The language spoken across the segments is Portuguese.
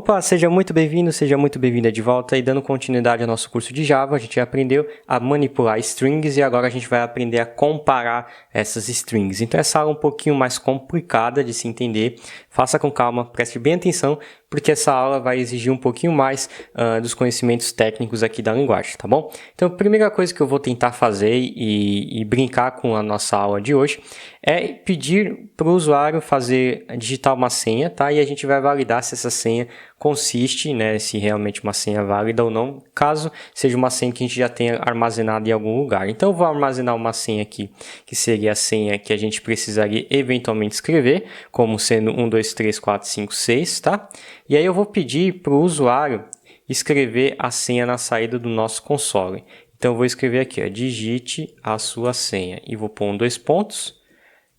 Opa, seja muito bem-vindo, seja muito bem-vinda de volta. E dando continuidade ao nosso curso de Java, a gente aprendeu a manipular strings e agora a gente vai aprender a comparar essas strings. Então essa aula é um pouquinho mais complicada de se entender. Faça com calma, preste bem atenção, porque essa aula vai exigir um pouquinho mais dos conhecimentos técnicos aqui da linguagem, tá bom? Então a primeira coisa que eu vou tentar fazer e brincar com a nossa aula de hoje é pedir para o usuário digitar uma senha, tá? E a gente vai validar se essa senha consiste, né, se realmente uma senha é válida ou não, caso seja uma senha que a gente já tenha armazenado em algum lugar. Então eu vou armazenar uma senha aqui, que seria a senha que a gente precisaria eventualmente escrever, como sendo 1, 2, 3, 4, 5, 6, tá? E aí eu vou pedir para o usuário escrever a senha na saída do nosso console. Então eu vou escrever aqui, ó, digite a sua senha, e vou pôr 2 pontos,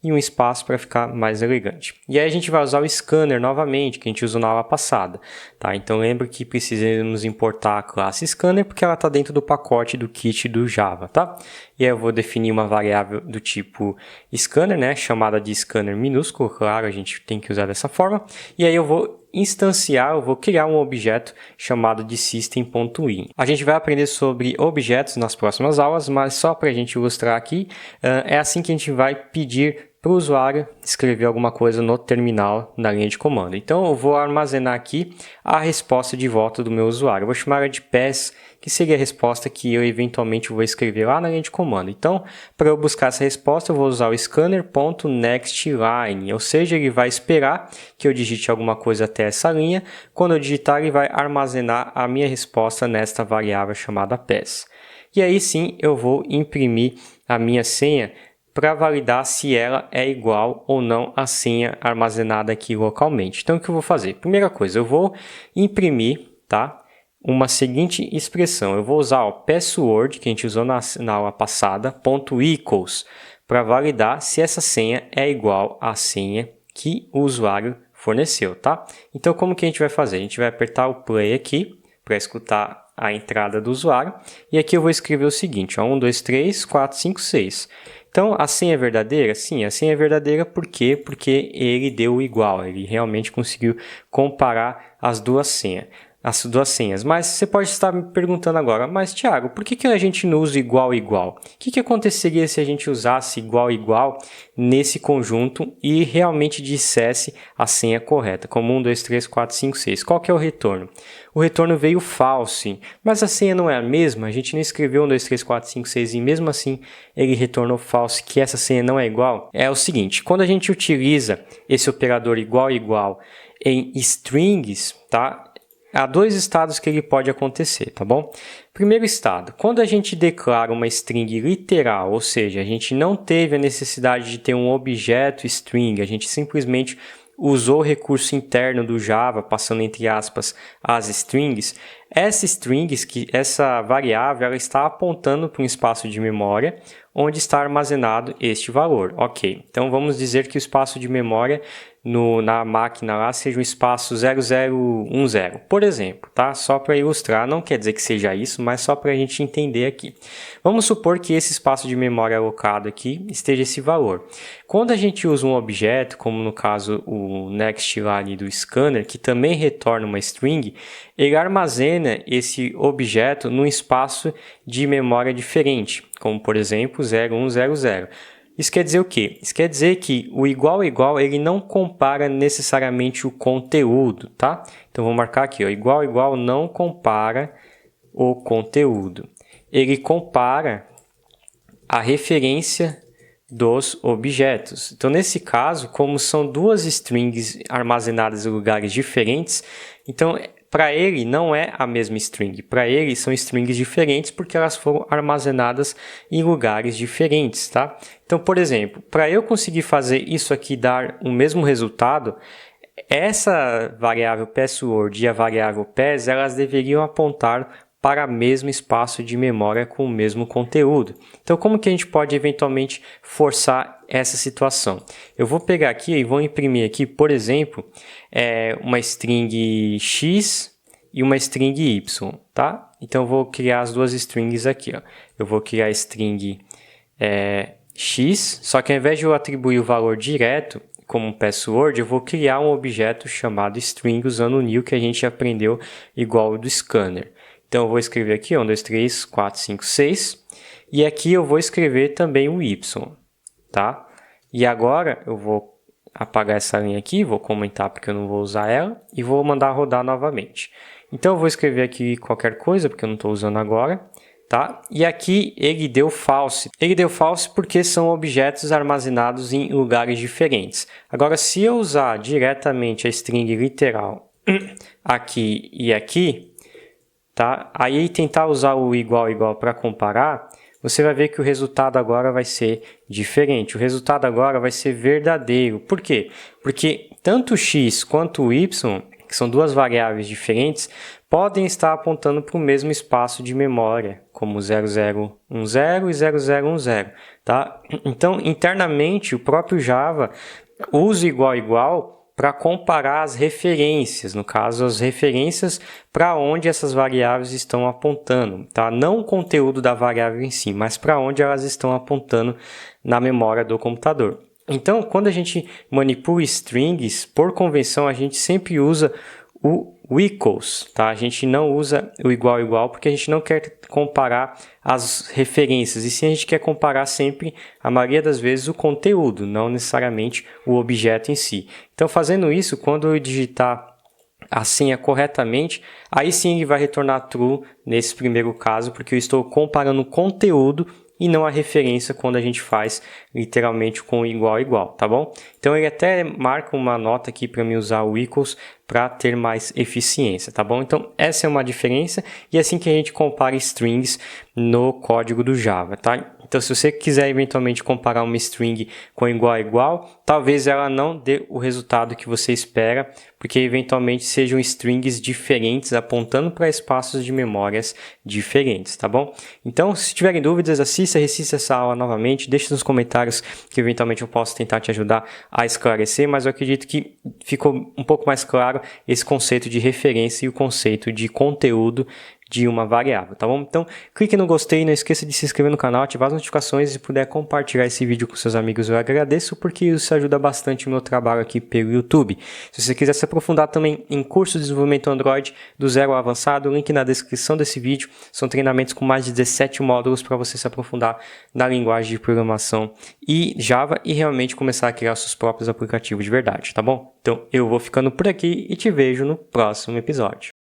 e um espaço para ficar mais elegante. E aí a gente vai usar o scanner novamente, que a gente usou na aula passada, tá? Então lembra que precisamos importar a classe scanner, porque ela está dentro do pacote do kit do Java, tá? E aí eu vou definir uma variável do tipo scanner, né? Chamada de scanner minúsculo, claro, a gente tem que usar dessa forma. E aí eu vou eu vou criar um objeto chamado de system.in. A gente vai aprender sobre objetos nas próximas aulas, mas só para a gente ilustrar aqui, é assim que a gente vai pedir para o usuário escrever alguma coisa no terminal na linha de comando. Então eu vou armazenar aqui a resposta de volta do meu usuário. Eu vou chamar ela de pass, que seria a resposta que eu eventualmente vou escrever lá na linha de comando. Então, para eu buscar essa resposta, eu vou usar o scanner.nextLine, ou seja, ele vai esperar que eu digite alguma coisa até essa linha. Quando eu digitar, ele vai armazenar a minha resposta nesta variável chamada pass. E aí sim, eu vou imprimir a minha senha para validar se ela é igual ou não à senha armazenada aqui localmente. Então, o que eu vou fazer? Primeira coisa, eu vou imprimir, tá, uma seguinte expressão. Eu vou usar o password, que a gente usou na aula passada, .equals, para validar se essa senha é igual à senha que o usuário forneceu, tá? Então, como que a gente vai fazer? A gente vai apertar o play aqui para escutar a entrada do usuário. E aqui eu vou escrever o seguinte, ó, 1, 2, 3, 4, 5, 6. Então, a senha é verdadeira? Sim, a senha é verdadeira por quê? Porque ele deu igual, ele realmente conseguiu comparar as duas senhas. Mas você pode estar me perguntando agora, mas Thiago, por que a gente não usa igual igual? O que aconteceria se a gente usasse igual igual nesse conjunto e realmente dissesse a senha correta, como 1, 2, 3, 4, 5, 6? Qual que é o retorno? O retorno veio false, mas a senha não é a mesma, a gente não escreveu 1, 2, 3, 4, 5, 6 e mesmo assim ele retornou false, que essa senha não é igual. É o seguinte, quando a gente utiliza esse operador igual igual em strings, tá? Há dois estados que ele pode acontecer, tá bom? Primeiro estado, quando a gente declara uma string literal, ou seja, a gente não teve a necessidade de ter um objeto string, a gente simplesmente usou o recurso interno do Java, passando entre aspas as strings, essa variável ela está apontando para um espaço de memória onde está armazenado este valor. Ok, então vamos dizer que o espaço de memória na máquina lá seja um espaço 0010, por exemplo, tá? Só para ilustrar, não quer dizer que seja isso, mas só para a gente entender aqui. Vamos supor que esse espaço de memória alocado aqui esteja esse valor. Quando a gente usa um objeto, como no caso o nextLine do scanner, que também retorna uma string, ele armazena esse objeto num espaço de memória diferente, como por exemplo 0100. Isso quer dizer o quê? Isso quer dizer que o igual igual ele não compara necessariamente o conteúdo, tá? Então vou marcar aqui, ó, igual igual não compara o conteúdo. Ele compara a referência dos objetos. Então nesse caso, como são duas strings armazenadas em lugares diferentes, então para ele não é a mesma string, para ele são strings diferentes porque elas foram armazenadas em lugares diferentes, tá? Então, por exemplo, para eu conseguir fazer isso aqui dar o mesmo resultado, essa variável password e a variável pass, elas deveriam apontar para o mesmo espaço de memória com o mesmo conteúdo. Então, como que a gente pode eventualmente forçar essa situação? Eu vou pegar aqui e vou imprimir aqui, por exemplo, uma string x e uma string y, tá? Então, eu vou criar as duas strings aqui, ó. Eu vou criar a string x, só que ao invés de eu atribuir o valor direto, como password, eu vou criar um objeto chamado string usando o new que a gente aprendeu igual o do scanner. Então eu vou escrever aqui 1, 2, 3, 4, 5, 6 e aqui eu vou escrever também o y, tá? E agora eu vou apagar essa linha aqui, vou comentar porque eu não vou usar ela e vou mandar rodar novamente. Então eu vou escrever aqui qualquer coisa porque eu não estou usando agora. Tá? E aqui ele deu false. Ele deu false porque são objetos armazenados em lugares diferentes. Agora, se eu usar diretamente a string literal aqui e aqui, tá? Aí tentar usar o igual para comparar, você vai ver que o resultado agora vai ser diferente. O resultado agora vai ser verdadeiro. Por quê? Porque tanto o x quanto o y, que são duas variáveis diferentes, podem estar apontando para o mesmo espaço de memória, como 0010 e 0010, tá? Então, internamente, o próprio Java usa igual para comparar as referências, no caso, as referências para onde essas variáveis estão apontando, tá? Não o conteúdo da variável em si, mas para onde elas estão apontando na memória do computador. Então, quando a gente manipula strings, por convenção, a gente sempre usa o equals, tá? A gente não usa o igual porque a gente não quer comparar as referências, e sim a gente quer comparar sempre, a maioria das vezes, o conteúdo, não necessariamente o objeto em si. Então, fazendo isso, quando eu digitar a senha corretamente, aí sim ele vai retornar true nesse primeiro caso, porque eu estou comparando o conteúdo e não a referência quando a gente faz literalmente com igual, tá bom? Então ele até marca uma nota aqui para mim usar o equals para ter mais eficiência, tá bom? Então essa é uma diferença e é assim que a gente compara strings no código do Java, tá? Então se você quiser eventualmente comparar uma string com igual, talvez ela não dê o resultado que você espera, porque eventualmente sejam strings diferentes apontando para espaços de memórias diferentes, tá bom? Então se tiverem dúvidas, assista essa aula novamente, deixe nos comentários que eventualmente eu posso tentar te ajudar a esclarecer, mas eu acredito que ficou um pouco mais claro esse conceito de referência e o conceito de conteúdo de uma variável, tá bom? Então, clique no gostei, não esqueça de se inscrever no canal, ativar as notificações e se puder compartilhar esse vídeo com seus amigos, eu agradeço, porque isso ajuda bastante o meu trabalho aqui pelo YouTube. Se você quiser se aprofundar também em curso de desenvolvimento Android do zero ao avançado, link na descrição desse vídeo, são treinamentos com mais de 17 módulos para você se aprofundar na linguagem de programação e Java e realmente começar a criar seus próprios aplicativos de verdade, tá bom? Então, eu vou ficando por aqui e te vejo no próximo episódio.